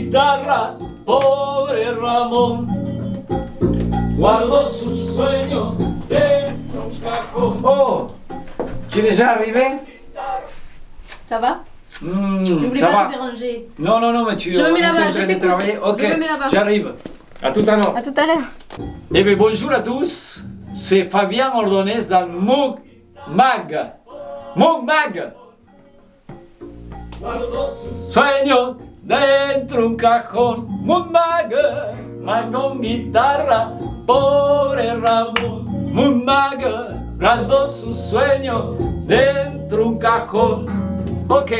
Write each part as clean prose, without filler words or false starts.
guitarra, pobre Ramón. Guardo su sueño dentro un cajón. Oh, tu es déjà arrivé? Ça va? Je voulais Ça pas va? te déranger. Non, non, non, mais tu Je me mets es là-bas, en je train de t'écoute. travailler. Ok, Je me mets là-bas. j'arrive. À tout à l'heure. À tout à l'heure. Eh bien, bonjour à tous. C'est Fabien Ordonez dans Moog Mag. Moog Mag. Sueño dentro un cajón. Moog Mag. Mag con guitarra. Pobre Ramón. Moog Mag. Guardo su sueño dentro un cajón. Ok.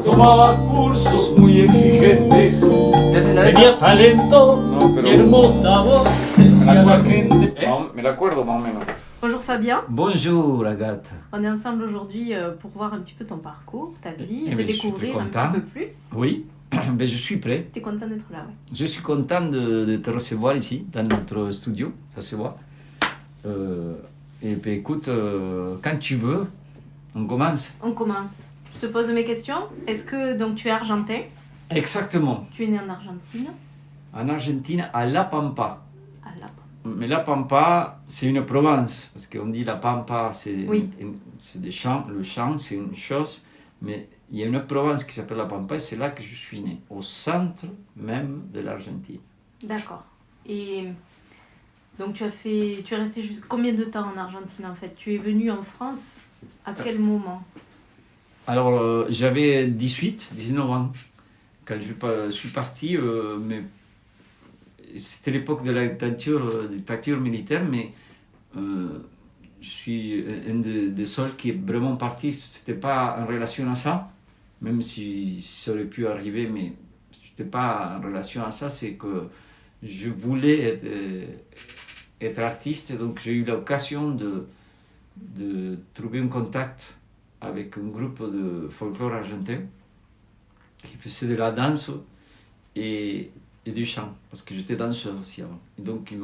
Tomaba cursos muy exigentes, tenía talento y hermosa voz, decía la gente. Me l'acuerdo más o menos. Bonjour Fabien. Bonjour Agathe. On est ensemble aujourd'hui pour voir un petit peu ton parcours, ta vie, Eh te bien, je suis découvrir très un content. petit peu plus. Oui, ben, je suis prêt. T'es content d'être là, ouais. Je suis content de te recevoir ici, dans notre studio, ça se voit. Et puis écoute, quand tu veux, on commence. On commence. Je te pose mes questions. Est-ce que donc tu es argentin? Exactement. Tu es né en Argentine? En Argentine, à La Pampa. À La Mais La Pampa, c'est une province, parce qu'on dit La Pampa, c'est Oui. c'est des champs, le champ, c'est une chose, mais il y a une province qui s'appelle La Pampa, et c'est là que je suis né, au centre même de l'Argentine. D'accord. Et donc tu es resté juste combien de temps en Argentine en fait? Tu es venu en France à quel moment? Alors, j'avais 19 ans, quand je suis parti, mais c'était l'époque de la dictature militaire, mais je suis un des seuls qui est vraiment parti. C'était pas en relation à ça, même si ça aurait pu arriver, mais c'était pas en relation à ça. C'est que je voulais être artiste, donc j'ai eu l'occasion de trouver un contact avec un groupe de folklore argentin qui faisait de la danse et du chant, parce que j'étais danseur aussi avant. Et donc ils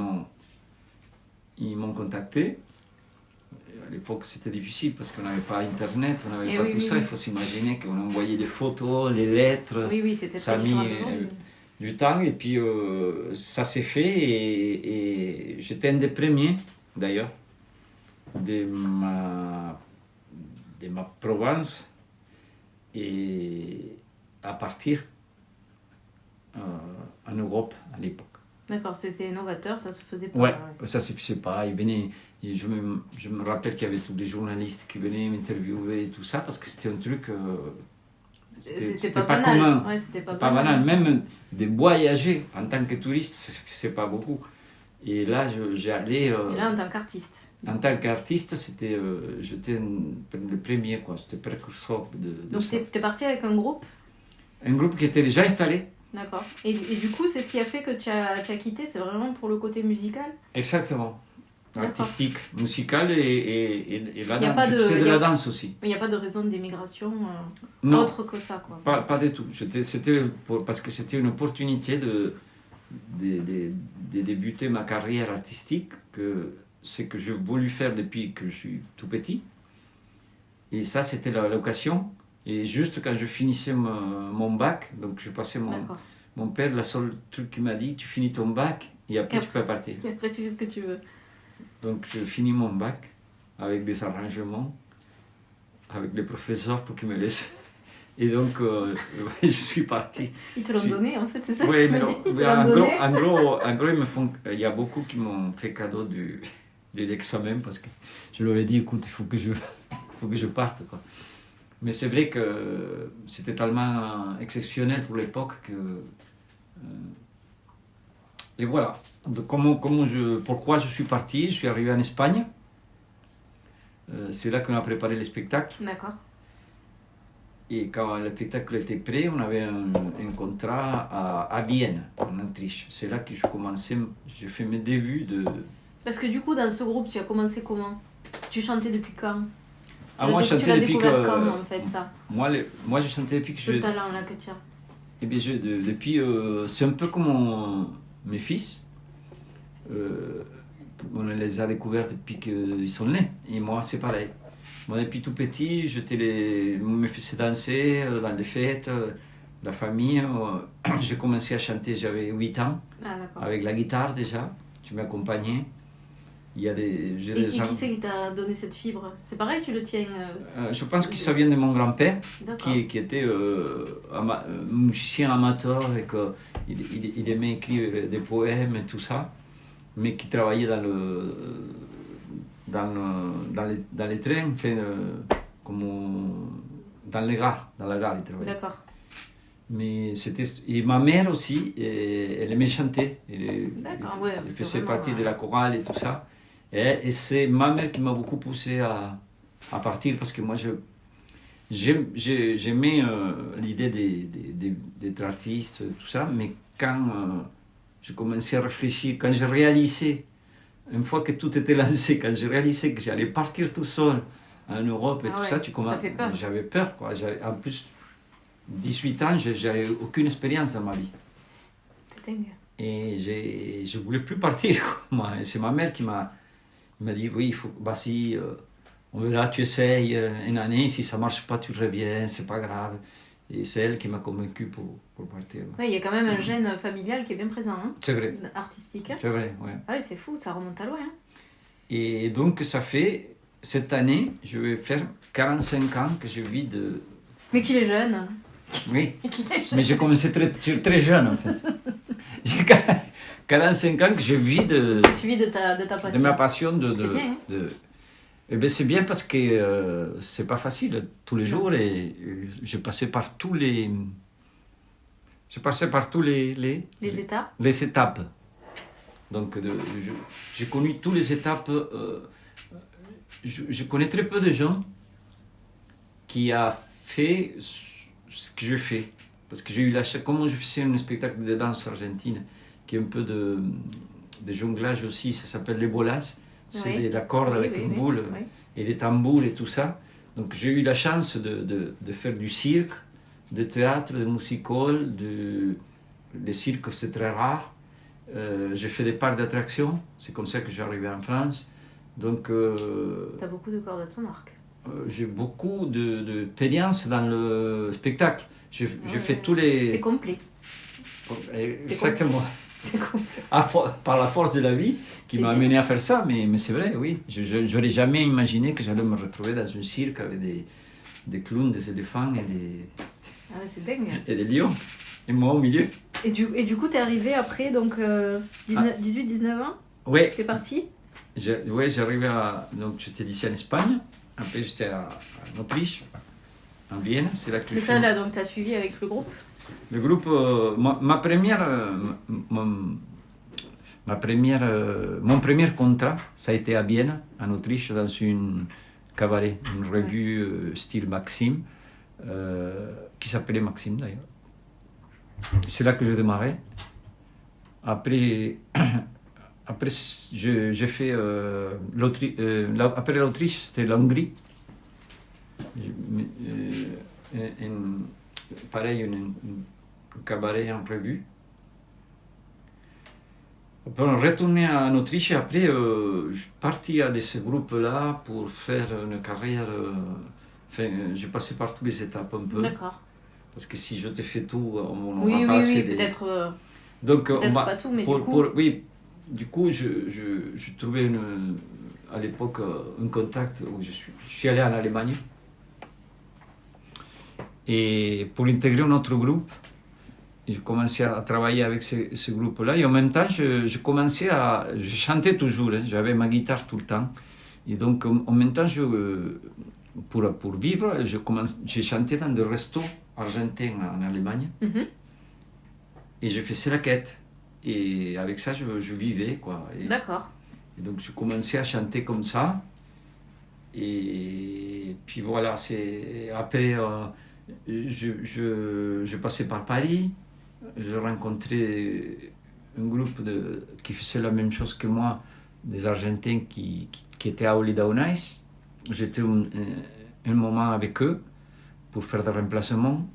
m'ont contacté. À l'époque c'était difficile parce qu'on n'avait pas internet, on n'avait pas oui, tout oui, ça. oui. Il faut s'imaginer qu'on envoyait des photos, les lettres. Oui, c'était Ça a très mis dur à raison. du temps et puis ça s'est fait et j'étais un des premiers d'ailleurs de ma province et à partir en Europe à l'époque. D'accord, c'était novateur, ça se faisait pas. Ouais, ça c'est pas. Je me rappelle qu'il y avait tous les journalistes qui venaient m'interviewer et tout ça parce que c'était un truc. C'était pas banal. commun. Ouais, c'était pas Pas banal. Même de voyager en tant que touriste, c'est pas beaucoup. Et là, j'ai allé. Et là, en tant qu'artiste. En tant qu'artiste, j'étais le premier, quoi. J'étais précurseur de Donc, ça. t'es parti avec un groupe? Un groupe qui était déjà installé. D'accord. Et du coup, c'est ce qui a fait que tu as quitté, c'est vraiment pour le côté musical? Exactement. D'accord. Artistique, musical et la Il y a danse. pas de- C'est il de y a- la danse aussi. Il n'y a pas de raison d'émigration Non. autre que ça, quoi. Pas du tout. Parce que c'était une opportunité de débuter ma carrière artistique, c'est que j'ai voulu faire depuis que je suis tout petit. Et ça, c'était l'occasion. Et juste quand je finissais mon bac, donc je passais D'accord. mon père, le seul truc qu'il m'a dit, tu finis ton bac et après tu peux partir. Et après, tu fais ce que tu veux. Donc je finis mon bac avec des arrangements, avec les professeurs pour qu'ils me laissent. Et donc je suis parti. Ils te l'ont Si. donné, en fait, c'est ça que Oui, tu mais me non, dis? Ils te mais l'ont donné? en gros, il y a beaucoup qui m'ont fait cadeau de l'examen parce que je leur ai dit, écoute, il faut que je parte, quoi. Mais c'est vrai que c'était tellement exceptionnel pour l'époque que... et voilà. Donc, pourquoi je suis parti? Je suis arrivé en Espagne. C'est là qu'on a préparé le spectacle. D'accord. Et quand le spectacle était prêt, on avait un contrat à Vienne, en Autriche. C'est là que j'ai fait mes débuts de... Parce que du coup, dans ce groupe, tu as commencé comment? Tu chantais depuis quand? Moi, je Tu chantais l'as depuis découvert que... comment, en fait, ça? Moi, je chantais depuis que Ce talent-là que tu as. Eh bien, depuis... c'est un peu comme mes fils. On les a découverts depuis qu'ils sont nés. Et moi, c'est pareil. Moi, depuis tout petit, on me faisait danser dans les fêtes. la famille. J'ai commencé à chanter, j'avais 8 ans, Ah, d'accord. avec la guitare déjà. Tu m'accompagnais. J'ai Et des qui c'est qui t'a donné cette fibre? C'est pareil, tu le tiens. je pense que ça vient de mon grand-père, D'accord. qui était musicien amateur et qu'il aimait écrire des poèmes et tout ça, mais qui travaillait dans les trains, dans les gares, il travaillait. D'accord. Mais et ma mère aussi, elle aimait chanter. D'accord, ouais, Elle c'est faisait vraiment, partie de la chorale et tout ça. Et c'est ma mère qui m'a beaucoup poussé à partir parce que moi, j'aimais l'idée d'être artiste, tout ça, mais quand je commençais à réfléchir, quand je réalisais, une fois que tout était lancé, quand je réalisais que j'allais partir tout seul en Europe et Ah tout ouais, ça, ça fait peur. j'avais peur, quoi. En plus, 18 ans, j'avais aucune expérience dans ma vie. C'est dingue. Et je voulais plus partir, quoi, moi. Et c'est ma mère qui m'a dit, oui, vas-y, on verra, tu essayes une année, si ça marche pas, tu reviens, c'est pas grave. Et c'est elle qui m'a convaincu pour partir. Ouais, il y a quand même un gène familial qui est bien présent, hein, C'est vrai, artistique. c'est vrai, ouais. Ah ouais, c'est fou, ça remonte à loin. Hein. Et donc, ça fait, cette année, je vais faire 45 ans que je vis de... Mais qu'il est jeune. Oui, Qu'il est jeune. mais j'ai commencé très jeune, en fait. J'ai 45 ans que je vis Tu vis de ta passion. de ma passion C'est bien, hein. Eh ben c'est bien parce que c'est pas facile tous les jours et j'ai passé par tous les Les états. les étapes. Donc j'ai connu toutes les étapes. Je connais très peu de gens qui a fait ce que je fais parce que j'ai eu la chance, comme je faisais un spectacle de danse argentine qui est un peu de jonglage aussi, ça s'appelle les bolas. C'est Oui. de la corde Oui, avec oui, une oui. boule Oui. et des tambours et tout ça. Donc j'ai eu la chance de faire du cirque, de théâtre, de musical, le cirque c'est très rare. J'ai fait des parcs d'attractions, c'est comme ça que j'ai arrivé en France. Donc T'as beaucoup de cordes à ton arc. j'ai beaucoup d'expérience dans le spectacle. J'ai fait tous T'es les... complet. Exactement. T'es complet. Par la force de la vie qui C'est m'a bien. amené à faire ça, mais c'est vrai, oui. Je n'aurais jamais imaginé que j'allais me retrouver dans un cirque avec des clowns, des éléphants Ah ouais, c'est dingue. et des lions. Et moi au milieu. Et du coup, t'es arrivé après, donc 18-19 ans. Oui, T'es parti. j'arrivais à... Donc j'étais ici en Espagne, après j'étais en Autriche, en Vienne, c'est là que Mais je ça, là, donc t'as suivi avec le groupe. Le groupe, mon premier contrat, ça a été à Vienne, en Autriche, dans une cabaret, une revue style Maxime, qui s'appelait Maxime d'ailleurs. C'est là que je démarrais. Après, j'ai fait après l'Autriche, c'était l'Hongrie. Pareil, un cabaret en revue. Après, on retournait en Autriche et après, je suis parti à ce groupe-là pour faire une carrière. Enfin, j'ai passé par toutes les étapes un peu. D'accord. Parce que si je te fais tout, on Oui, va oui, pas oui, assez des... peut-être Donc, peut-être pas tout, mais du coup. oui, du coup, je trouvais à l'époque un contact où je suis allé en Allemagne. Et pour intégrer un autre groupe, j'ai commencé à travailler avec ce groupe-là. Et en même temps, je chantais toujours, hein, j'avais ma guitare tout le temps. Et donc, en même temps, pour vivre, j'ai chanté dans des restos argentins en Allemagne. Mhm. Et je faisais la quête. Et avec ça, je vivais, quoi. D'accord. Et donc, je commençais à chanter comme ça. Et puis voilà, après, je passais par Paris. J'ai rencontré un groupe qui faisait la même chose que moi, des Argentins qui étaient à Holiday on Ice. J'étais un moment avec eux pour faire des remplacements.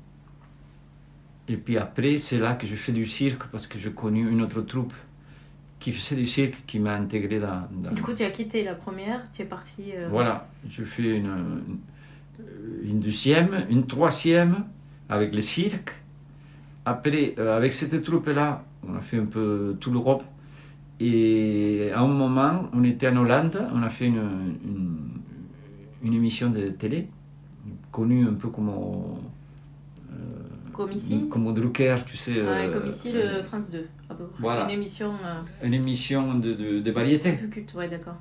Et puis après, c'est là que je fais du cirque parce que j'ai connu une autre troupe qui faisait du cirque qui m'a intégré dans... Du coup, tu as quitté la première, tu es parti. Voilà, je fais une deuxième, une troisième avec le cirque. après, avec cette troupe-là, on a fait un peu toute l'Europe. Et à un moment, on était en Hollande, on a fait une émission de télé, connue un peu Comme ici comme Drucker, tu sais. comme ici, le France 2. À peu près. Voilà. Une émission de variété. plus culte, ouais, d'accord.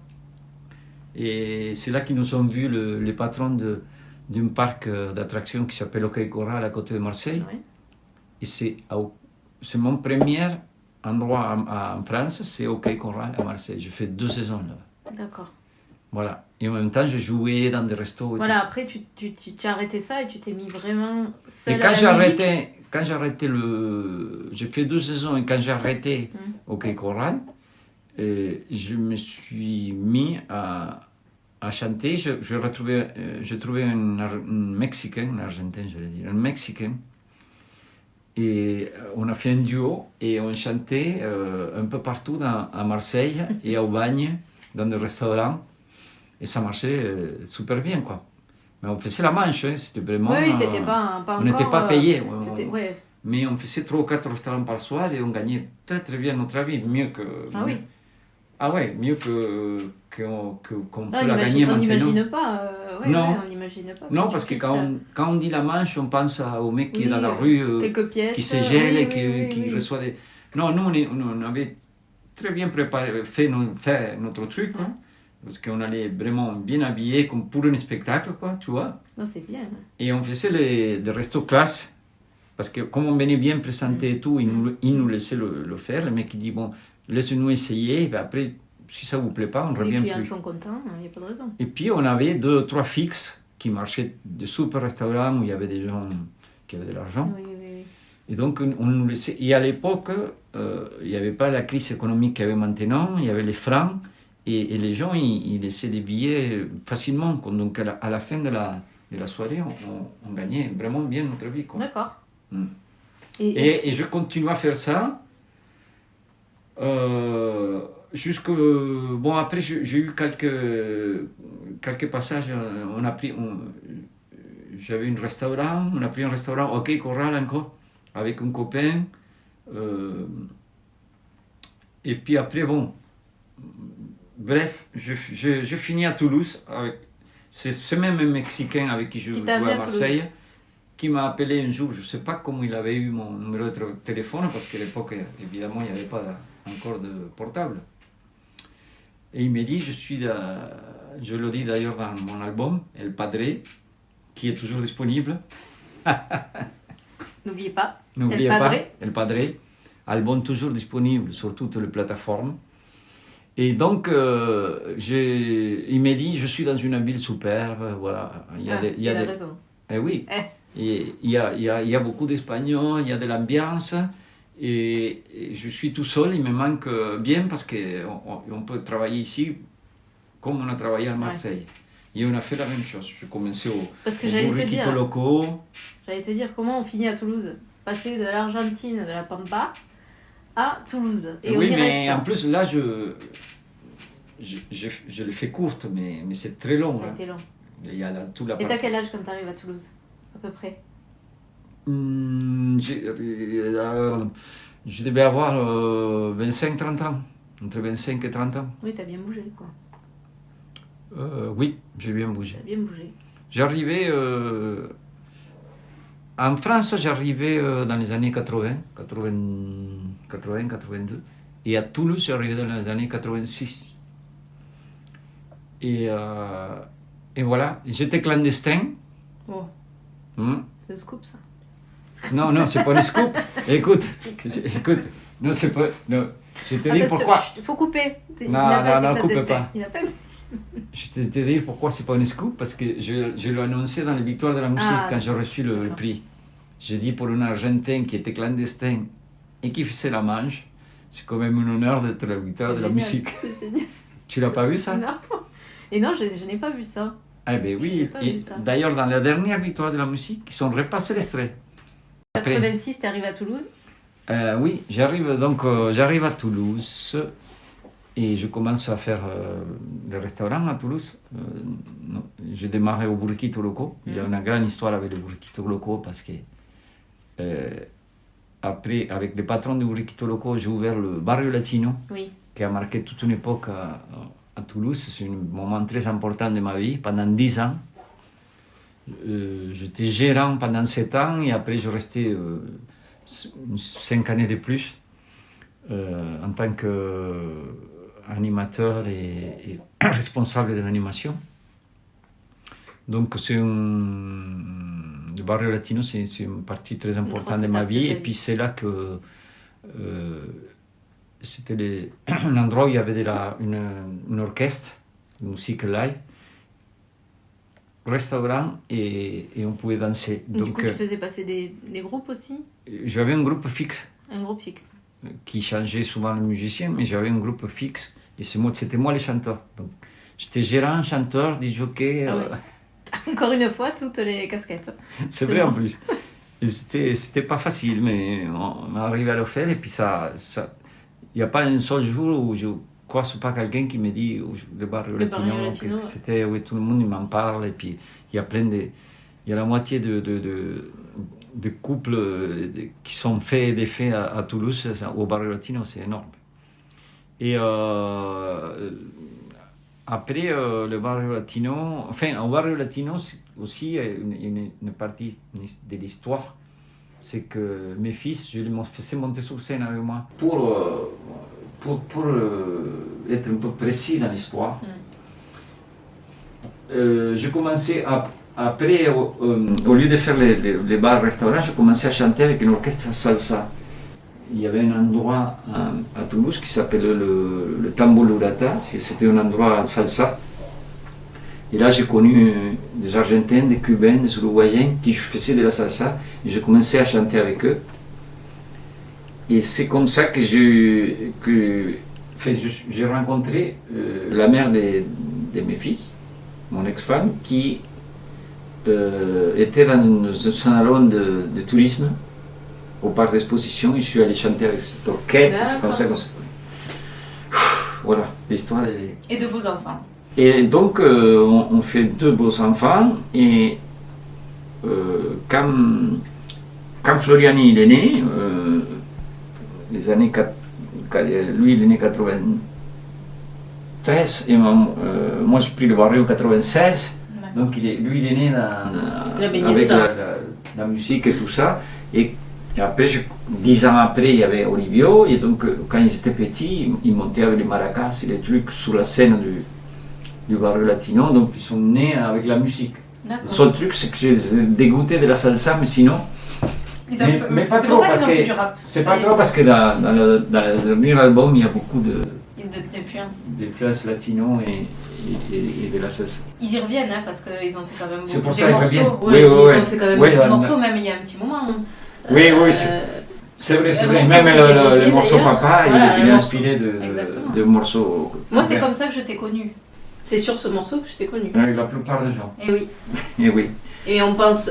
Et c'est là qu'ils nous ont vus les patrons d'un parc d'attractions qui s'appelle OK Corral à côté de Marseille. Ouais. Et c'est mon premier endroit en France, c'est OK Corral à Marseille. J'ai fait 2 saisons là-bas. D'accord. Voilà. Et en même temps, je jouais dans des restos. Voilà, après, tu as arrêté ça et tu t'es mis vraiment seul Et à la musique. quand j'ai arrêté j'ai fait 2 saisons et quand j'ai arrêté OK Corral, je me suis mis à chanter. J'ai trouvé un Mexicain, un Argentin, je vais dire, un Mexicain. Et on a fait un duo et on chantait un peu partout à Marseille et à Aubagne, dans des restaurants. Et ça marchait super bien, quoi. Mais on faisait la manche, hein, c'était vraiment... Oui, c'était pas on encore... n'était pas payé. Ouais. Mais on faisait 3 ou 4 restaurants par soir et on gagnait très très bien notre vie, mieux que... Ah oui. Ah ouais, mieux qu'on peut Ah, la gagner on maintenant. n'imagine pas. Non. On n'imagine pas. Non, parce que quand on dit la manche, on pense au mec qui est dans la rue, quelques pièces, qui se gèle oui, et qui oui. reçoit des... Non, nous, on avait très bien préparé, fait notre truc, quoi. Parce qu'on allait vraiment bien habillés, comme pour un spectacle, quoi, tu vois. Non, c'est bien. Et on faisait des restos classe, parce que comme on venait bien présenter et tout, il nous laissait le faire. Le mec, il dit, bon, laisse-nous essayer, et puis après, si ça vous plaît pas, on Si revient les clients plus. sont contents, il n'y a pas de raison. Et puis, on avait 2 ou 3 fixes qui marchaient de super restaurants où il y avait des gens qui avaient de l'argent. Oui. Et donc, on nous laissait... Et à l'époque, il n'y avait pas la crise économique qu'il y avait maintenant, il y avait les francs, et les gens, ils laissaient des billets facilement. Donc, à la fin de la soirée, on gagnait vraiment bien notre vie, quoi. D'accord. Et je continue à faire ça. Bon, après, j'ai eu quelques passages. J'avais un restaurant, on a pris un restaurant, OK Corral encore, avec un copain. Et puis après, bon, bref, je finis à Toulouse. C'est ce même Mexicain avec qui je jouais à Marseille qui m'a appelé un jour. Je ne sais pas comment il avait eu mon numéro de téléphone, parce qu'à l'époque, évidemment, il n'y avait pas encore de portable. Et il m'a dit, je le dis d'ailleurs dans mon album, El Padre, qui est toujours disponible. N'oubliez pas. N'oubliez pas, El Padre, album toujours disponible sur toutes les plateformes. Et donc, il m'a dit, je suis dans une ville superbe, voilà. Il a raison. Eh oui, il y a beaucoup d'Espagnols, il y a de l'ambiance. Et je suis tout seul, il me manque bien parce qu'on peut travailler ici comme on a travaillé à Marseille. Et on a fait la même chose. Je commençais au burritos locaux. J'allais te dire comment on finit à Toulouse. Passer de l'Argentine, de la Pampa, à Toulouse. Et oui, on y mais reste. en plus là, je le fais courte, mais c'est très long. Ça a été long. Il y a tout la Et t'as quel âge quand t'arrives à Toulouse, à peu près? Je devais avoir 25-30 ans, entre 25 et 30 ans. Oui, t'as bien bougé, quoi. Oui, j'ai bien bougé. T'as bien bougé. J'arrivais... en France, j'arrivais dans les années 80, 82. Et à Toulouse, j'arrivais dans les années 86. Et voilà, j'étais clandestin. Oh, c'est un scoop, ça. Non, c'est pas un scoop. Écoute, non, c'est pas... Non. Je vais te dire pourquoi... Il faut couper. Non, coupe pas. Il n'a pas... Je vais te dire pourquoi c'est pas un scoop, parce que je l'ai annoncé dans les Victoires de la musique quand j'ai reçu le prix. J'ai dit pour un Argentin qui était clandestin et qui faisait la manche, c'est quand même un honneur d'être la Victoire de la musique. C'est génial. Tu l'as pas vu ça? Non. Et non, je n'ai pas vu ça. Eh bien oui, d'ailleurs dans la dernière Victoire de la musique, ils ont repassé l'extrait. 86, tu arrives à Toulouse? Oui, j'arrive à Toulouse et je commence à faire le restaurant à Toulouse. J'ai démarré au burritos locaux. Il y a une grande histoire avec les burritos locaux parce que après, avec les patrons de Burriquito Loco, j'ai ouvert le Barrio Latino, Oui. qui a marqué toute une époque à Toulouse. C'est un moment très important de ma vie, pendant 10 ans. J'étais gérant pendant 7 ans et après je restais 5 années de plus en tant qu'animateur et responsable de l'animation. Donc le Barrio Latino, c'est une partie très importante de ma vie. Et puis c'est là que c'était un endroit où il y avait une orchestre de musique live, restaurant et on pouvait danser. Donc, du coup, tu faisais passer des groupes aussi? J'avais un groupe fixe. Un groupe fixe. Qui changeait souvent le musicien, mais j'avais un groupe fixe et c'était moi le chanteur. Donc j'étais gérant, chanteur, disjockey. Ah ouais. Encore une fois, toutes les casquettes. C'est vrai en plus. C'était pas facile, mais on est arrivé à le faire et puis il n'y a pas un seul jour où je croise pas quelqu'un qui me dit le Barrio Latino. Ouais. C'était où tout le monde m'en parle et puis il y a il y a la moitié de couples qui sont faits et défaits à Toulouse, au Barrio Latino, c'est énorme. Et après le Barrio Latino, au Barrio Latino aussi, une partie de l'histoire, c'est que mes fils, je les faisais monter sur scène avec moi pour être un peu précis dans l'histoire. Je commençais après, au lieu de faire les bars-restaurants, je commençais à chanter avec une orchestre salsa. Il y avait un endroit à Toulouse qui s'appelait le Tambolurata, c'était un endroit salsa. Et là, j'ai connu des Argentins, des Cubains, des Uruguayens qui faisaient de la salsa et je commençais à chanter avec eux. Et c'est comme ça que j'ai rencontré la mère de mes fils, mon ex-femme, qui était dans un salon de tourisme au parc d'exposition. Je suis allé chanter avec cette orchestre, c'est comme ça qu'on se... Voilà, l'histoire est... Et de beaux enfants. Et donc, on fait 2 beaux enfants, et quand Florian il est né, les années lui il est né 93, et moi j'ai pris le Barrio 96, donc lui il est né avec la musique et tout ça, et après, 10 ans après, il y avait Olivio, et donc quand ils étaient petits, ils montaient avec les maracas et les trucs sur la scène du Barrio Latino, donc ils sont nés avec la musique. Le seul truc, c'est que je les ai dégoûtés de la salsa, mais sinon... Mais pas trop, parce que c'est pas trop parce que dans le dernier album, il y a beaucoup d'influences latino et de la salsa. Ils y reviennent, hein, parce qu'ils ont fait quand même beaucoup de morceaux. Oui, ils ont fait quand même beaucoup de morceaux, même il y a un petit moment. Oui, c'est vrai. Même le morceau Papa, il est inspiré de morceaux. Moi, c'est comme ça que je t'ai connu. C'est sur ce morceau que je t'ai connu. La plupart des gens. Et oui. Et oui. Et on pense,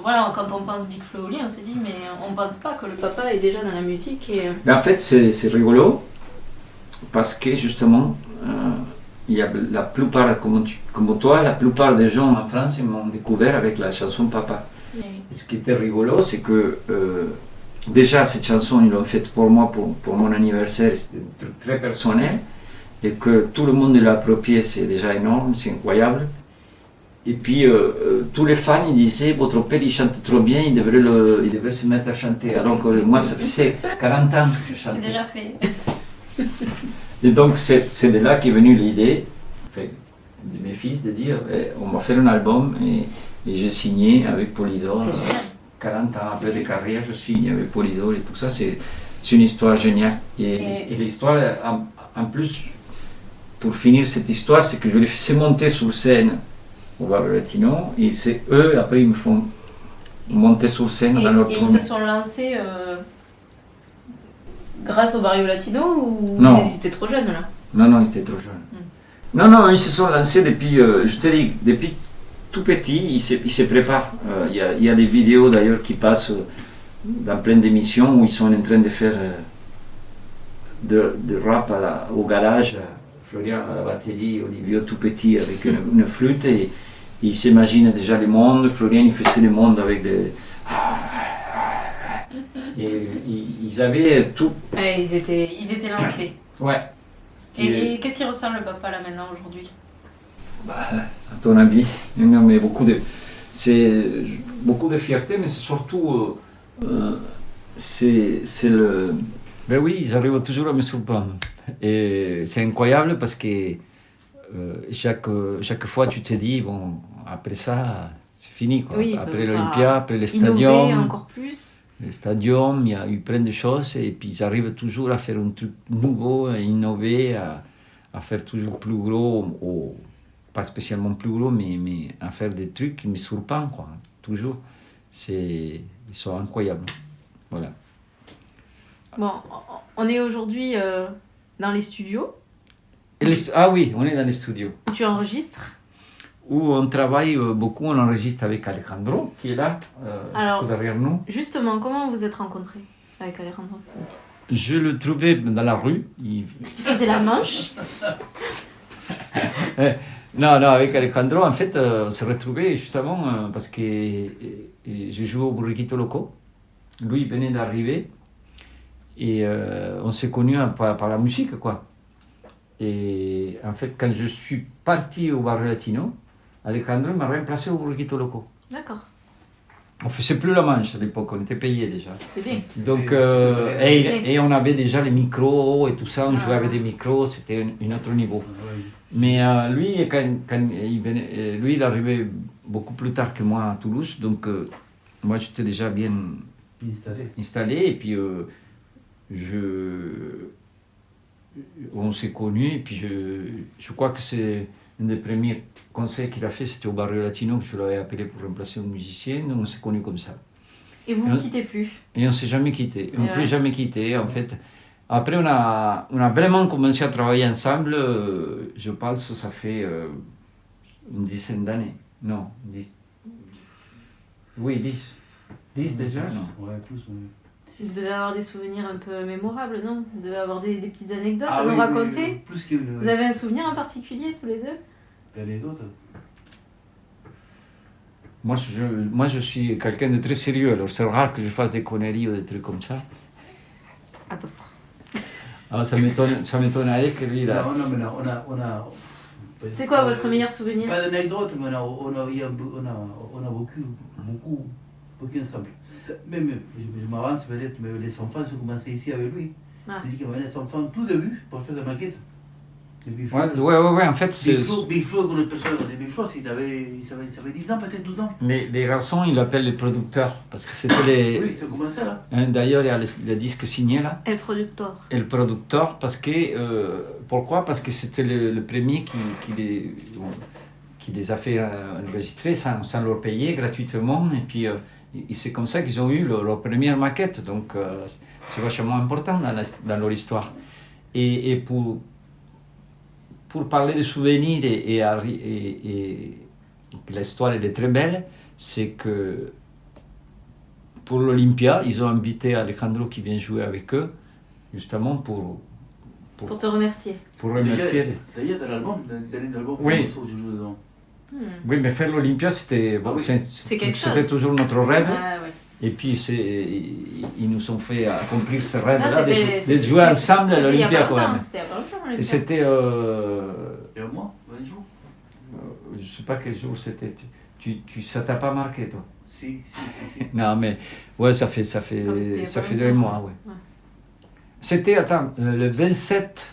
voilà, quand on pense Big Flo et Oli, on se dit, mais on pense pas que le papa est déjà dans la musique. Mais en fait, c'est rigolo, parce que justement, il y a la plupart, comme toi, la plupart des gens en France m'ont découvert avec la chanson Papa. Oui. Et ce qui était rigolo, c'est que déjà, cette chanson, ils l'ont faite pour moi, pour mon anniversaire, c'était un truc très personnel, et que tout le monde l'a approprié, c'est déjà énorme, c'est incroyable. Et puis, tous les fans, ils disaient, votre père, il chante trop bien, il devrait se mettre à chanter. Alors que moi, ça faisait 40 ans que je chantais. C'est déjà fait. Et donc, c'est de là qu'est venue l'idée, de mes fils, de dire, on va faire un album, et j'ai signé avec Polydor. 40 ans après de carrière, je signe avec Polydor et tout ça. C'est une histoire géniale. Et l'histoire, en plus, pour finir cette histoire, c'est que je les faisais monter sur scène au Barrio Latino, et c'est eux, après, ils me font monter sur scène dans leur tournée. Et ils se sont lancés grâce au Barrio Latino, ou non. Ils étaient trop jeunes là? Non, ils étaient trop jeunes. Non, ils se sont lancés depuis, je te dis, depuis tout petit, ils se préparent. Il y a des vidéos d'ailleurs qui passent dans plein d'émissions où ils sont en train de faire de rap au garage. Florian à la batterie, Olivio tout petit avec une flûte, et il s'imagine déjà le monde. Florian il faisait le monde avec des... Et ils avaient tout. Ouais, ils étaient lancés. Ouais. Et qu'est-ce qui ressemble le papa là maintenant aujourd'hui? À ton avis, non, mais c'est beaucoup de fierté, mais c'est surtout, c'est le. Ben oui, ils arrivent toujours à me surprendre. Et c'est incroyable parce que chaque fois tu te dis, bon, après ça, c'est fini, quoi. Oui, après bah, l'Olympia, après les innover stadiums. encore plus. Le stadium, il y a eu plein de choses et puis ils arrivent toujours à faire un truc nouveau, à innover, à faire toujours plus gros, pas spécialement plus gros, mais à faire des trucs qui me surprennent, quoi. Toujours. Ils sont incroyables. Voilà. Bon, on est aujourd'hui dans les studios Ah oui, on est dans les studios où tu enregistres. où on travaille beaucoup, on enregistre avec Alejandro qui est là, Alors, juste derrière nous. Justement, comment vous êtes rencontrés avec Alejandro? Je le trouvais dans la rue. Il faisait la manche. Non, avec Alejandro, en fait, on s'est retrouvés justement parce que je jouais au Burriquito Loco. Lui, il venait d'arriver et on s'est connus par la musique, quoi. Et en fait, quand je suis parti au Barrio Latino, Alejandro m'a remplacé au Burriquito Loco. D'accord. On faisait plus la manche à l'époque, on était payés déjà. C'est bien. Donc, et on avait déjà les micros et tout ça, on jouait avec des micros, c'était un autre niveau. Mais lui, quand il venait, lui, il arrivait beaucoup plus tard que moi à Toulouse, donc moi j'étais déjà bien installé et puis on s'est connus et puis je crois que c'est un des premiers concerts qu'il a fait, c'était au Barrio Latino, que je l'avais appelé pour remplacer un musicien, donc on s'est connus comme ça. Et vous ne quittez plus? Et on ne s'est jamais quitté, on ne plus jamais quitté en fait. Après, on a vraiment commencé à travailler ensemble, je pense que ça fait une dizaine d'années. Non, 10. Oui, 10. 10 déjà, non? Ouais, plus, oui. Vous devez avoir des souvenirs un peu mémorables, non? Vous devez avoir des petites anecdotes Ah à oui, nous raconter? oui, plus que... Vous avez un souvenir en particulier, tous les deux? L'anecdote. Moi, je suis quelqu'un de très sérieux, alors c'est rare que je fasse des conneries ou des trucs comme ça. Attends. Alors ça m'étonne avec lui là. Non, mais on a C'est quoi votre meilleur souvenir? Pas d'anecdote, mais on a beaucoup ensemble. Même, je m'avance peut-être, mais les enfants, j'ai commencé ici avec lui. Ah. C'est lui qui m'a amené les enfants tout début pour faire des maquettes. Ouais, en fait, c'est... Biflo, une personne, c'est Biflo, il avait 10 ans, peut-être 12 ans. Les garçons, ils l'appellent les producteurs, parce que c'était les... Oui, c'est commencé là. D'ailleurs, il y a le disque signé là. Et le producteur. Et le producteur, parce que... pourquoi? Parce que c'était le premier qui les a fait enregistrer sans leur payer gratuitement, et puis... c'est comme ça qu'ils ont eu leur première maquette, donc c'est vachement important dans leur histoire. Et pour parler de souvenirs et que l'histoire elle est très belle, c'est que pour l'Olympia, ils ont invité Alejandro qui vient jouer avec eux, justement pour te remercier. Pour remercier. D'ailleurs, dans l'album, oui. je joue dedans. Oui, mais faire l'Olympia, c'était c'était toujours notre rêve. Ah, ouais. Et puis, ils nous ont fait accomplir ce rêve-là de jouer ensemble à l'Olympia quand même. C'était il y a pas longtemps, l'Olympia. Et c'était... Et un mois, 20 jours. Je ne sais pas quel jour c'était. Ça t'a pas marqué, toi? Si. Non, mais ouais, ça fait 2 mois, ouais. C'était, le 27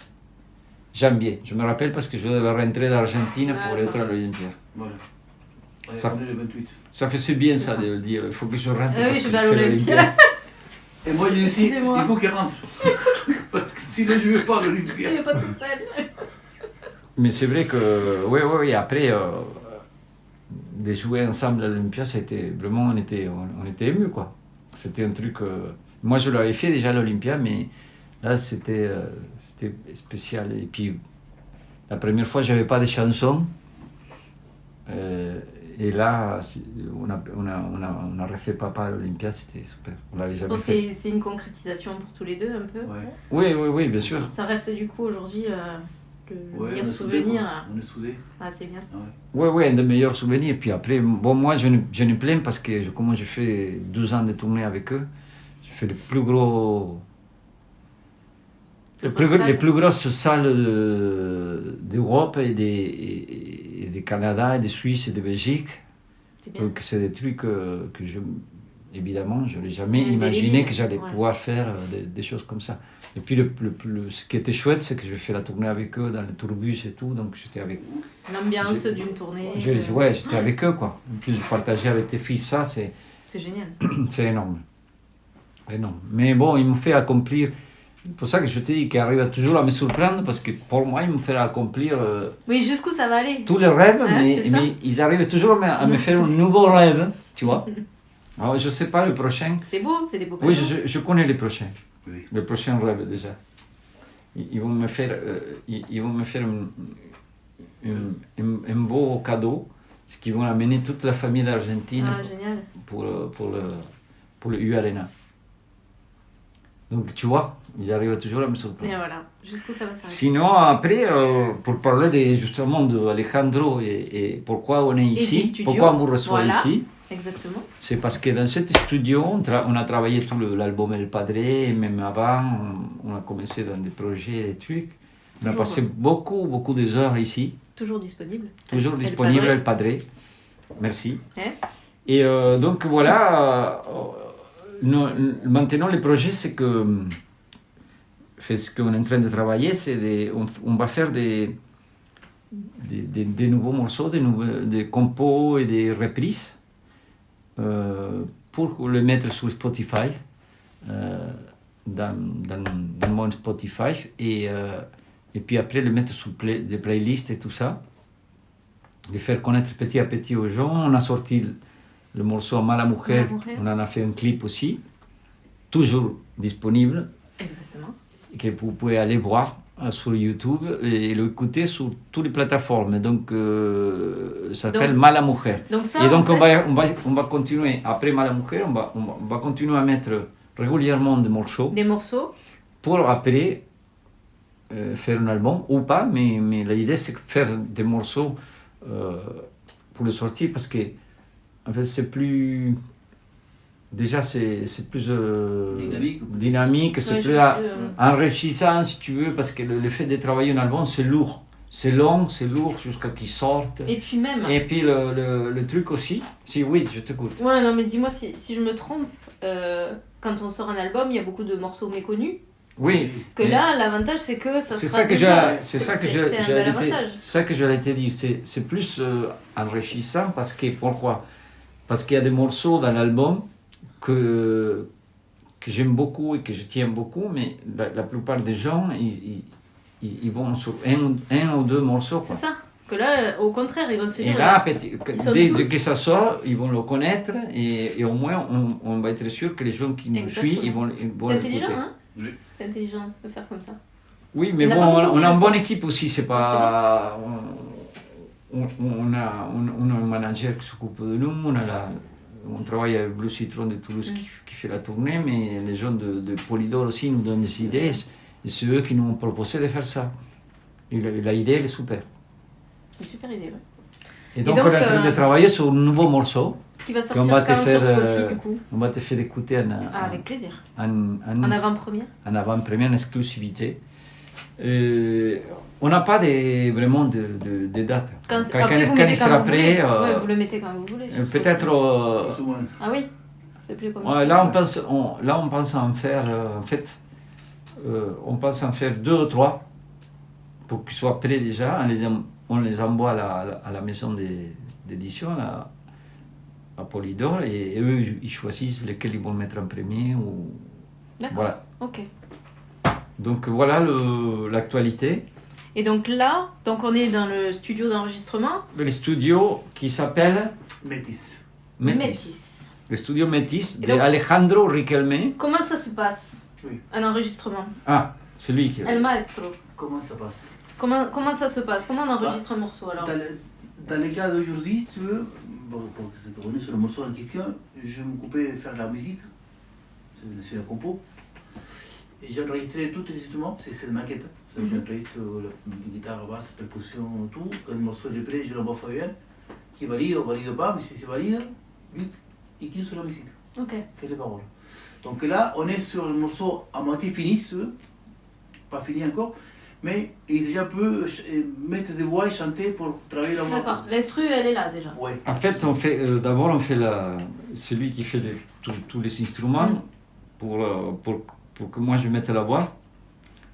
janvier. Je me rappelle parce que je devais rentrer d'Argentine pour être à l'Olympia. Voilà. Ça, on est le 28. Ça fait bien ça de le dire. Il faut que je rentre. Oui, parce je que vais à fais l'Olympia. Et moi, je dis aussi, Excusez-moi. il faut qu'il rentre. Parce que sinon, je ne vais pas à l'Olympia. Il n'est pas tout seul. Mais c'est vrai que, oui, après, de jouer ensemble à l'Olympia, c'était vraiment, on était émus, quoi. C'était un truc. Moi, je l'avais fait déjà à l'Olympia, mais là, c'était spécial. Et puis, la première fois, je n'avais pas de chansons. Et là, on a refait Papa à l'Olympia, c'était super. On l'avait jamais Donc fait. c'est une concrétisation pour tous les deux, un peu. Ouais. Oui, bien sûr. Ça reste du coup aujourd'hui le meilleur on est soudés, souvenir. quoi. On est soudés. Ah, c'est bien. Oui, un des meilleurs souvenirs. Puis après, bon, moi, je ne plains parce que comme j'ai fait 12 ans de tournée avec eux, j'ai fait les plus gros. Salles. Les plus grosses salles d'Europe et des Canada, et des Suisse et de Belgique. C'est bien. Donc c'est des trucs que évidemment, je n'aurais jamais C'est imaginé indélébile, que j'allais ouais. pouvoir faire des choses comme ça. Et puis ce qui était chouette, c'est que je fais la tournée avec eux dans le tourbus et tout, donc j'étais avec L'ambiance d'une tournée. ouais, j'étais avec eux, quoi. En plus, de partager avec tes fils, ça, c'est génial. c'est énorme. Énorme. Mais bon, il me fait accomplir. C'est pour ça que je te dis qu'il arrive toujours à me surprendre, parce que pour moi, il me fait accomplir Oui, jusqu'où ça va aller? tous les rêves, Ouais, c'est ça. mais ils arrivent toujours à me faire un nouveau rêve, tu vois. Alors, je ne sais pas le prochain. C'est beau, c'est des beaux Oui, cadeaux. je connais les prochains. Oui. Le prochain rêve déjà. Ils vont me faire, un beau cadeau, ce qui vont amener toute la famille d'Argentine Ah, génial. pour le U Arena. Donc tu vois, ils arrivent toujours à me Et surprendre. voilà, jusqu'où ça va s'arrêter. Sinon, après, pour parler justement d'Alejandro et pourquoi on est du ici, studio, pourquoi on vous reçoit voilà. ici, Exactement. c'est parce que dans ce studio, on a travaillé tout l'album El Padre, et même avant, on a commencé dans des projets, des trucs. On a Toujours, passé ouais. beaucoup de heures ici, Toujours disponible. toujours El disponible Padre. El Padre. Merci. Hein? Et donc voilà, maintenant le projet, c'est que ce qu'on est en train de travailler, c'est on va faire des nouveaux morceaux, des compos et des reprises pour le mettre sur Spotify, dans mon Spotify, et puis après le mettre sur des playlists et tout ça, les faire connaître petit à petit aux gens. On a sorti le morceau Mala Mujer, Mala Mujer. on en a fait un clip aussi, toujours disponible, Exactement. et que vous pouvez aller voir sur YouTube et l'écouter sur toutes les plateformes. Donc, ça s'appelle Donc, Mala Mujer. Donc ça, Et donc, en fait, on va continuer, après Mala Mujer, on va continuer à mettre régulièrement des morceaux des morceaux. pour après faire un album ou pas, mais l'idée c'est de faire des morceaux pour le sortir, parce que en fait c'est plus. Déjà, c'est plus dynamique, c'est Ouais, plus juste, enrichissant, si tu veux, parce que le fait de travailler un album, c'est lourd. C'est long, c'est lourd jusqu'à qu'il sorte. Et puis même. Et puis le truc aussi, si oui, je t'écoute. Ouais, non, mais dis-moi si je me trompe. Quand on sort un album, il y a beaucoup de morceaux méconnus. Oui. Que mais là, l'avantage, c'est que ça c'est sera ça que déjà... c'est ça que c'est un bel avantage. ça que j'allais te dire. C'est plus enrichissant, parce que pourquoi? Parce qu'il y a des morceaux dans l'album que j'aime beaucoup et que je tiens beaucoup, mais la plupart des gens, ils vont sur un ou deux morceaux, quoi. C'est ça. Que là, au contraire, ils vont se dire... Et là, sont dès tous- que ça sort, ils vont le connaître, et au moins on va être sûr que les gens qui nous Exactement. suivent, ils vont C'est intelligent, l'écouter. hein? Oui. C'est intelligent de faire comme ça. Oui, mais Il y en bon, a pas beaucoup on qui a le une font. bonne équipe aussi, c'est pas... On a un manager qui s'occupe de nous, on travaille avec Blue Citron de Toulouse qui fait la tournée, mais les gens de Polydor aussi nous donnent des idées, et c'est eux qui nous ont proposé de faire ça. Et l'idée, elle est super. C'est une super idée, ouais. Et donc, donc, on est en train de travailler sur un nouveau morceau. Qui va Et on sortir va te quand faire, sur Spotify, du coup? On va te faire écouter Ah, avec plaisir. en En avant-première. en avant-première, en exclusivité. On n'a pas vraiment de date. Après, vous il mettez sera quand vous voulez. prêt, Ouais, vous le mettez quand vous voulez. sur peut-être... Spotify. Plus ou moins. Ah oui? C'est plus comme ouais, là, on pense en faire... en fait, on pense en faire 2 ou 3 pour qu'ils soient prêts déjà. On les envoie à la maison d'édition, à Polydor, et eux, ils choisissent lesquels ils vont mettre en premier. D'accord. Voilà. Ok. Donc voilà l'actualité. Et donc là, on est dans le studio d'enregistrement. Le studio qui s'appelle Métis. Métis. Le studio Métis Et de donc- Alejandro Riquelme. Comment ça se passe? Oui. Un enregistrement. Ah, c'est lui qui... El maestro. Comment ça passe? Comment ça se passe? Comment on enregistre un morceau alors? Dans le cas d'aujourd'hui, si tu veux, bon, pour revenir sur le morceau en question, je m'occupais de faire la musique, c'est la compo, et j'ai enregistré tous les instruments, c'est la maquette. J'ai enregistré la guitare, basse, percussion, tout. Quand le morceau est prêt, je l'envoie à Fabien, qui valide ou valide pas, mais si c'est valide, lui, il clique sur la musique, Ok. fait les paroles. Donc là, on est sur le morceau à moitié fini, pas fini encore, mais il déjà peut mettre des voix et chanter pour travailler la voix. D'accord. L'instru, elle est là déjà. Ouais. En fait, on fait d'abord on fait celui qui fait tous les instruments pour que moi je mette la voix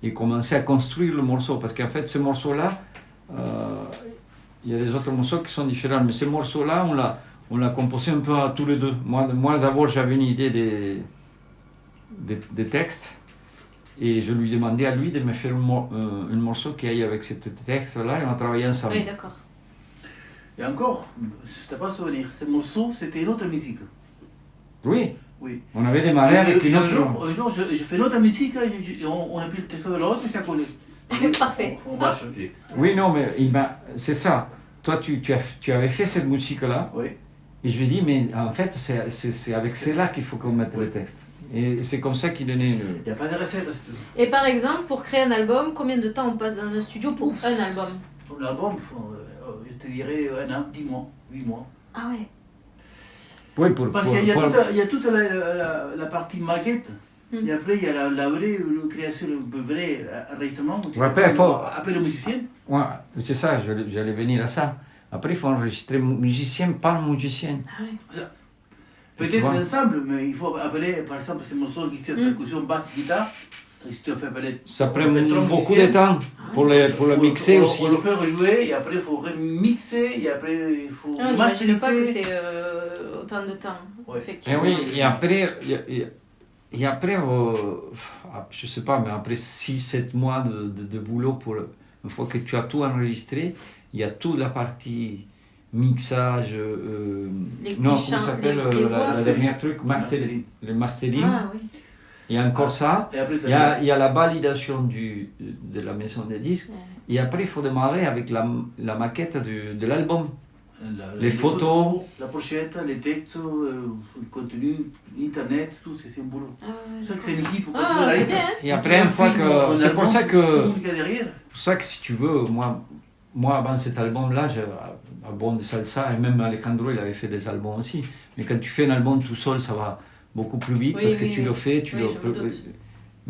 et commencer à construire le morceau. Parce qu'en fait, ce morceau-là, il y a des autres morceaux qui sont différents, mais ce morceau-là, on l'a composé un peu à tous les deux. Moi d'abord, j'avais une idée des textes et je lui demandais à lui de me faire un morceau qui aille avec ce texte-là et on a travaillé ensemble. Oui, d'accord. Et encore, je n'ai pas de souvenir, ce morceau, c'était une autre musique. Oui, Oui. on avait démarré avec une un autre... jour, je fais une autre musique, et on a pris le texte de l'autre et ça collait. Parfait. On va changer. Oui, non, mais c'est ça. Toi, tu avais fait cette musique-là. Oui. Et je lui ai dit, mais en fait, c'est avec celle-là qu'il faut qu'on mette le texte. Et c'est comme ça qu'il est né. Il n'y a pas de recette à ce Et par exemple, pour créer un album, combien de temps on passe dans un studio pour un album? L'album, je te dirais 1 an, 10 mois, 8 mois. Ah ouais. Oui, Parce qu'il y a toute la partie maquette. Et après, il y a la vraie création, le vrai enregistrement. Ouais, après, il faut... Appelle le musicien. Ouais, c'est ça, j'allais venir à ça. Après, il faut enregistrer musicien par musicien. Ah ouais. Peut-être l'ensemble, mais il faut appeler, par exemple, ces morceaux qui tiennent percussion, basse, guitare. Si tu fais appeler. Ça prend beaucoup de temps pour le mixer aussi. Pour le faire rejouer, et après, il faut remixer, et après, il faut Non, j'imagine pas que c'est autant de temps, Ouais. effectivement. Et oui, et après, je sais pas, mais après 6-7 mois de boulot, une fois que tu as tout enregistré, il y a toute la partie mixage, non, comment ça s'appelle la dernière truc, le mastering. Ah oui. Il y a encore ça, Et après, il y a la validation de la maison des disques, et après il faut démarrer avec la maquette de l'album. Les photos, la pochette, les textes, le contenu, internet, tout, c'est un boulot. Ah ouais, C'est ça que c'est une équipe. Quand tu Ah, vas la c'est liste, bien, hein. Et après, une fois que. C'est pour ça tout le que. monde qui est derrière. Pour ça que si tu veux, moi avant cet album-là, album de salsa, et même Alejandro, il avait fait des albums aussi. Mais quand tu fais un album tout seul, ça va beaucoup plus vite Oui, parce que oui, tu oui. le fais, Oui, je me doute.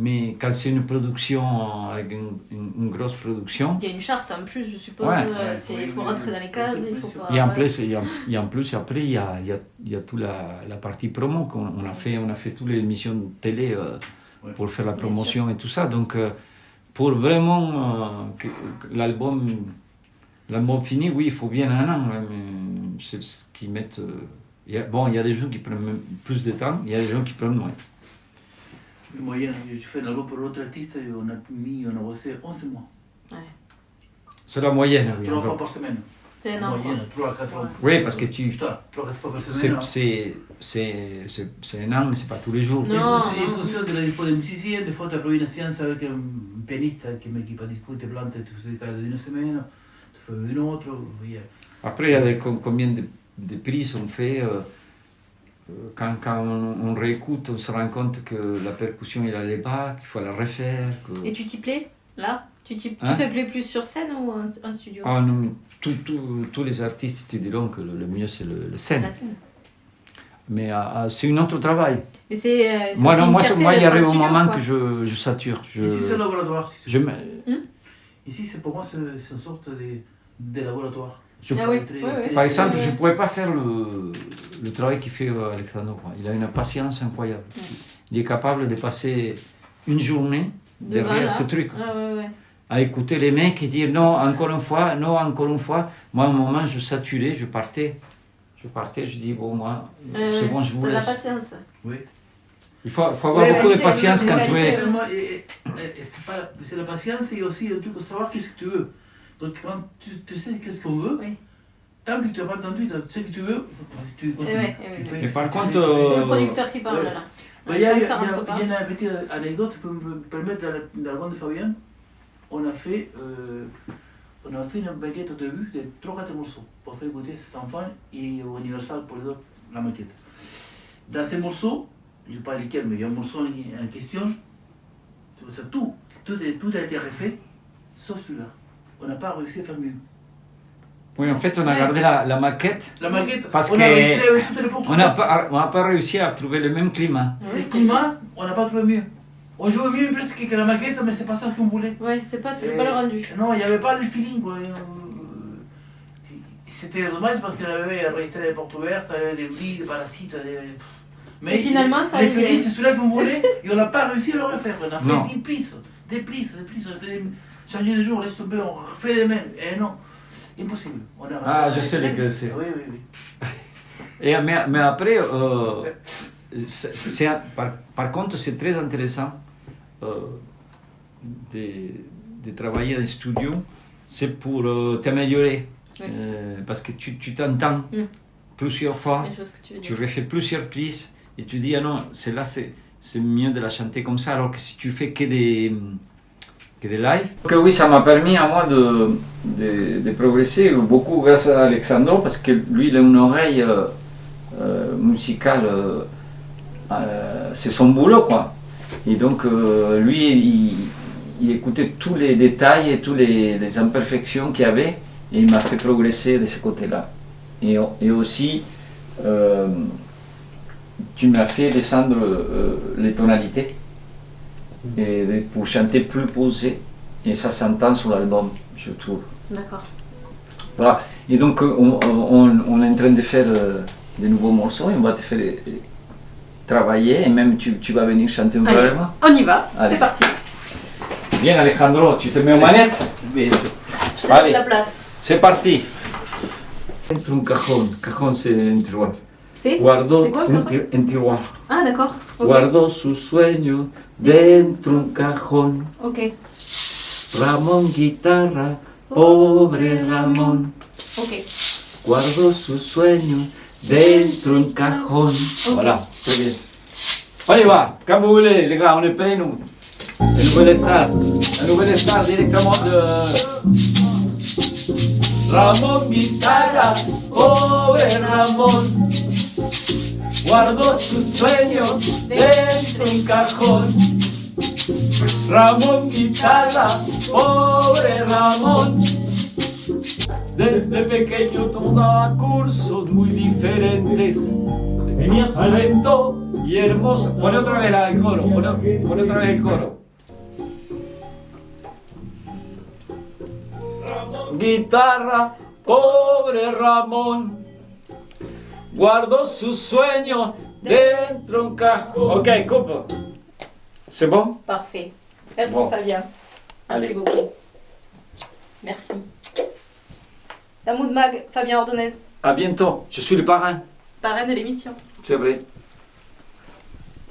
Mais quand c'est une production, avec une grosse production, Il y a une charte en plus, je suppose. Ouais. Il faut rentrer dans les cases, il faut pas. et en ouais. plus, après, il y a toute la partie promo qu'on a fait. On a fait toutes les émissions de télé pour faire la Bien promotion et tout ça. Donc, pour vraiment que l'album fini, oui, il faut bien 1 an. Hein, mais c'est ce qu'ils mettent. Il y a des gens qui prennent même plus de temps, il y a des gens qui prennent moins. Mais moyenne, je fais un album pour l'autre artiste et on a bossé 11 mois. C'est la moyenne. Oui, 3 fois par semaine. C'est énorme. Moyenne, 3 à 4 fois. Oui, parce que tu. 3 à 4 fois par semaine. hein. C'est un an, mais c'est pas tous les jours. Non. Il fonction de la dispo des musiciens, des fois tu as pris une séance avec un pianiste qui n'est pas dispo, tu plantes, tu fais des cas d'une semaine, tu fais une autre. Oui. Après, il y a combien de prises on fait. Quand on réécoute, on se rend compte que la percussion il allait pas, qu'il faut la refaire. Et tu t'y plais, là? Tu Hein? te plais plus sur scène ou en studio? Ah non, mais tous les artistes te diront que le mieux c'est le scène. La scène. Mais c'est un autre travail. Mais c'est Moi, aussi une moi, fierté il y d'être en arrive un studio, moment quoi. que je sature. Ici c'est un laboratoire. Ici, Ici pour moi c'est une sorte de laboratoire. Ah oui, par exemple, je ne pourrais pas faire le travail qu'il fait Alejandro. Il a une patience incroyable. Il est capable de passer une journée derrière ce truc. Ah ouais. À écouter les mecs et dire non, encore une fois, non, encore une fois. Moi, à un moment, je saturais, je partais, je dis bon, moi, c'est bon, je vous de la laisse. patience. Oui. Il faut avoir beaucoup de patience quand tu es. C'est la patience et aussi un truc de savoir qu'est-ce que tu veux. Donc quand tu sais qu'est-ce qu'on veut, Oui. tant que tu n'as pas entendu ce que tu veux, tu continues. Mais par contre, C'est le producteur qui parle ouais. là. Il y a Tant que ça rentre pas. une petite anecdote qui peut me permettre dans l'album de Fabien. On a fait une maquette au début de 3-4 morceaux pour faire écouter ses enfants et au Universal pour les autres la maquette. Dans ces morceaux, je ne sais pas lesquels, mais il y a un morceau en question, tout a été refait, sauf celui-là. On n'a pas réussi à faire mieux. Oui, en fait, on a gardé la maquette. La maquette, Parce on que a enregistré avec toutes les portes On n'a pas réussi à trouver le même climat. Le climat, on n'a pas trouvé mieux. On jouait mieux presque que la maquette, mais c'est pas ça qu'on voulait. Ouais, c'est pas le rendu. Non, il n'y avait pas le feeling, quoi. C'était dommage parce qu'on avait arrêté les portes ouvertes, les bris, les parasites. Mais finalement, ça a le été. feeling, c'est celui-là qu'on voulait et on n'a pas réussi à le refaire. On a fait Non. 10 prises, des prises. On a fait changer de jour, laisse tomber, on refait les mêmes. Et non, impossible. On a Ah, je sais lequel c'est. Oui, oui, oui. Mais après, par contre, c'est très intéressant de travailler dans le studio. C'est pour t'améliorer. Oui. Parce que tu t'entends plusieurs fois, Les choses que tu veux tu dire. refais plusieurs prises et tu dis, ah non, celle-là, c'est mieux de la chanter comme ça, alors que si tu fais que des lives. Donc, oui, ça m'a permis à moi de progresser beaucoup grâce à Alexandro, parce que lui, il a une oreille musicale, c'est son boulot, quoi. Et donc, lui, il écoutait tous les détails et toutes les imperfections qu'il y avait, et il m'a fait progresser de ce côté-là. Et aussi, tu m'as fait descendre les tonalités pour chanter plus posé, et ça s'entend sur l'album, je trouve. D'accord. Voilà. Et donc on est en train de faire de nouveaux morceaux, et on va te faire travailler, et même tu vas venir chanter un peu avec moi. On y va, Allez. c'est parti. Bien Alejandro, tu te mets aux manettes? Bien sûr. Je te Allez. laisse la place. C'est parti. Dentro un cajón c'est un tiroir. C'est Guardo C'est quoi le cajón un tiroir. Ah, d'accord. Ok. Guardo sus sueños dentro un cajón. Ok. Ramón guitarra, pobre Ramón. Ok. Guardo sus sueños dentro un cajón. Voilà, très bien. On y va, comme vous voulez, les gars, on est prêts, nous. La nouvelle star directement de Ramón guitarra, pobre Ramón. Guardo sus sueños dentro un cajón. Ramón guitarra, pobre Ramón. Desde pequeño tomaba cursos muy diferentes. Tenía talento y hermoso. Pone otra vez el coro, pone otra vez el coro. Guitarra, pobre Ramón. Guardó sus sueños dentro un cajón. Ok, coupe. C'est bon? Parfait. Merci Bon. Fabien. Merci Allez. beaucoup. Merci. La Mood Mag, Fabien Ordonez, À bientôt. Je suis le parrain. parrain de l'émission. C'est vrai.